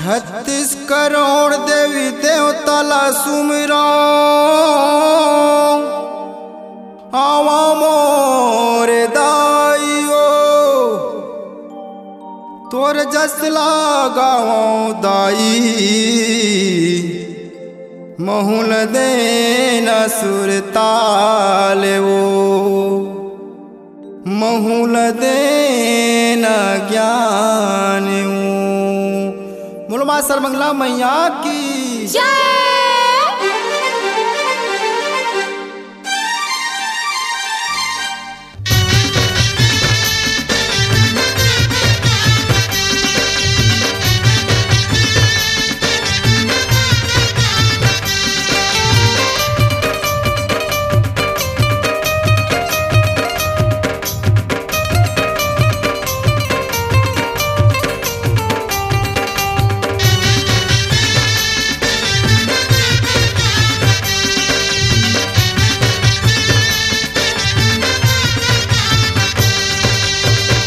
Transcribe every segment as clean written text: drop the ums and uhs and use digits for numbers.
36 करोड़ देवी देवताला सुमिरो आवा मोरे दाइयो तोर जस लगाओ दाई महुल देना सुरताल वो महुल देना ज्ञान मुलमा सर्वमंगला मैया की जय।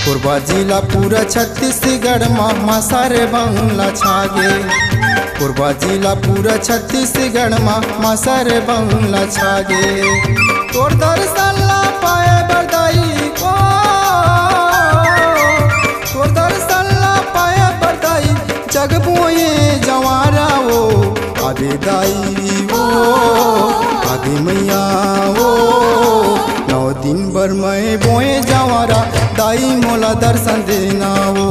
पूर्वा जिला पूरा छत्तीसगढ़ माँ सारे बंगला छागे पूर्वा जिला पूरा छत्तीसगढ़ माँ सारे बंगला छागे तोर दर्शन ला पाए बरदाई को तोर दर्शन ला पाए बरदाई जग बोए जवारा वो आदि दाई वो आदि मैया वो 9 दिन भर मैं बोए जवारा दाई मोला दर्शन देना वो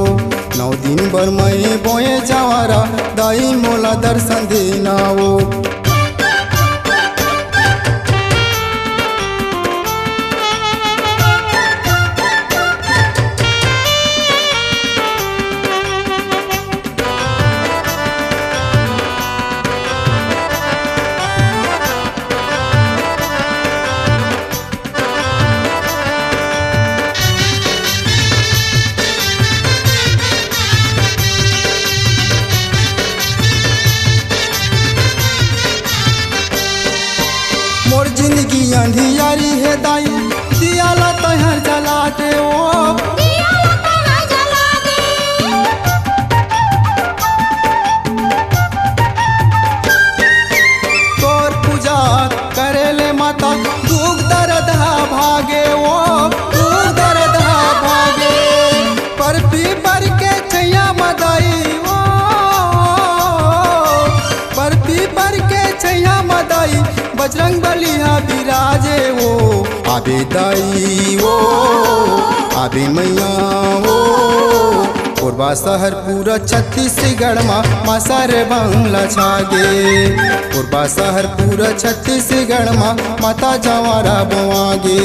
9 दिन भर मैं बोए जवारा दाई मोला दर्शन देना वो मोर जिंदगी अंधियारी है दाई दिया ला तहर जला दे ओ दिया ला तहर जला दे तोर पूजा करे ले माता दुख दर्द भागे ओ दुख दर्द भागे पर पीपर के छैया मदाई ओ पर पीपर के छैया मदाई बजरंग बलिया विराजे वो आबे दाई वो आबे मैया वो पूर्वा शहर पूरा छत्तीसगढ़ माँ सारे बंगला छागे पूर्वा शहर पूरा छत्तीसगढ़ माता जवारा बोआगे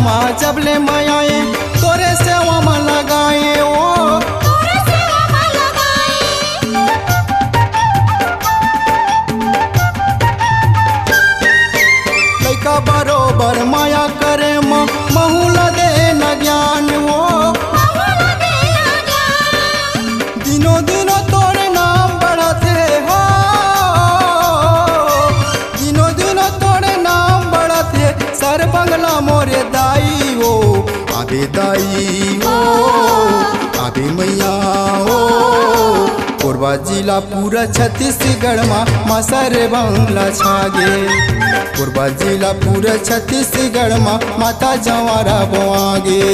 माँ जबले मायाए तोरे सेवा में लगाए ओ तोरे सेवा में लगाए लइका बरोबर माया करे महुल दे न ज्ञान वो महुल दे न ज्ञान दिनों दिनों तोरे नाम बढ़ते हो दिनों दिनों तोरे नाम बढ़ते सर बंगला मोरे दाई वो आबे दाई वो आबे मैया वो पूर्वा जिला पूरा छत्तीसगढ़ माँ सारे बंगला छागे पूर्वा जिला पूरा छत्तीसगढ़ माता जवारा बोआगे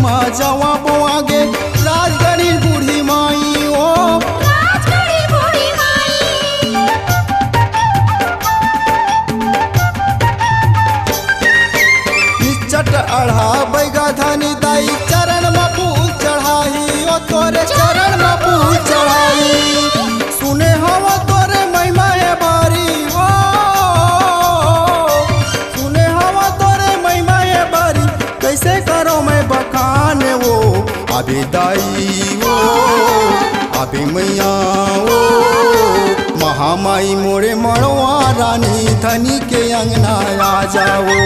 महिमा जवा बोआगे राजगढ़ी बूढ़ी माई ओ राजगढ़ी बूढ़ी माई निचट अढ़ा बैगा धनी दाई चरण में फूल चढ़ाई ओ तोरे चरण में फूल चढ़ाई सुने हवा तोरे महिमा है बारी ओ सुने हवा तोरे महिमा है बारी कैसे करो मैं बखान वो अभी दाई ओ अभी मैया ओ महामाई मोरे मड़वा रानी धनी के अंगना आ जाओ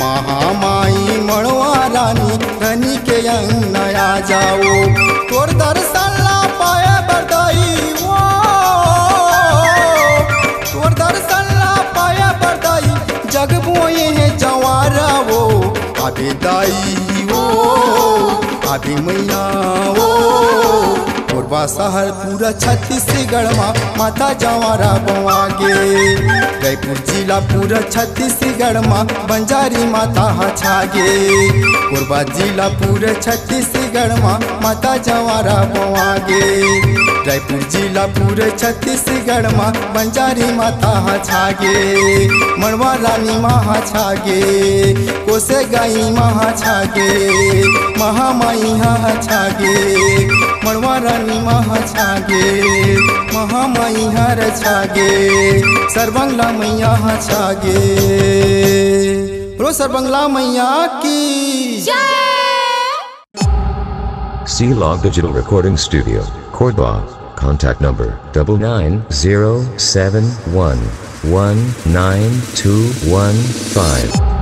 महामाई मड़वा रानी धनी के अंगना आ जाओ तोर दर्शन ला पाए बरदाई वो तोर दर्शन ला पाए बरदाई जग बोए है जवारा वो अभी दाई वो अभी मैया वो कोरबा शहर पूरा छत्तीसगढ़ में माता जवारा बवागे जयपुर जिला पूरा छत्तीसगढ़ में बंजारी माता छागे कोरबा जिला पूरा छत्तीसगढ़ में माता जवारा बवागे जयपुर जिला पूरे छत्तीसगढ़ में बंजारी माता छागे मड़वा रानी महा छागे कोसे गाई महा छागे महामाई हा छागे मड़वा रानी महा छागे महामाई हर छागे सरबंगला मैया छागे बोलो सरबंगला मैया की जय C-Log Digital Recording Studio, Cordoba. Contact number 99071192115.